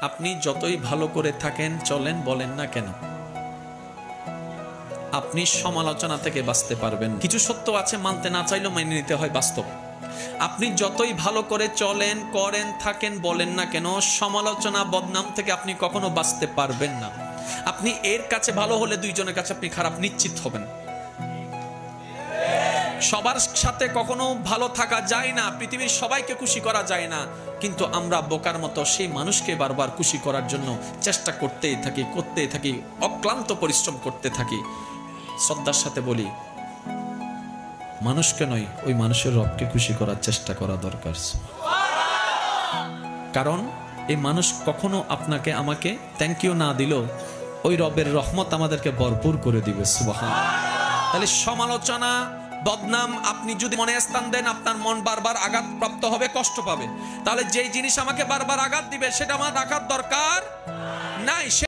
আপনি যতই ভালো করে থাকেন চলেন বলেন না কেন, আপনি সমালোচনা থেকে বাঁচতে পারবেন। কিছু সত্য আছে মানতে না চাইলেও মেনে নিতে হয়, বাস্তব। আপনি যতই ভালো করে চলেন, করেন, থাকেন, বলেন না কেন, সমালোচনা, বদনাম থেকে আপনি কখনো বাঁচতে পারবেন না। আপনি এর কাছে ভালো হলে দুইজনের কাছে আপনি খারাপ নিশ্চিত হবেন। সবার সাথে কখনো ভালো থাকা যায় না, পৃথিবীর সবাইকে খুশি করা যায় না, কিন্তু আমরা বোকার মতো সেই মানুষকে বারবার খুশি করার জন্য চেষ্টা করতেই থাকি, অক্লান্ত পরিশ্রম করতে থাকি। শ্রদ্ধার সাথে বলি, মানুষকে নয়, ওই মানুষের রবকে খুশি করার চেষ্টা করা দরকার। কারণ এই মানুষ কখনো আপনাকে আমাকে থ্যাংক ইউ না দিলেও ওই রবের রহমত আমাদেরকে ভরপুর করে দিবে। সুবহানাল্লাহ। তাহলে সমালোচনা, বদনাম আপনি যদি মনে স্থান দেন, আপনার মন বারবার আঘাতপ্রাপ্ত হবে, কষ্ট পাবে। তাহলে যেই জিনিস আমাকে বারবার আঘাত দিবে সেটা আমার রাখার দরকার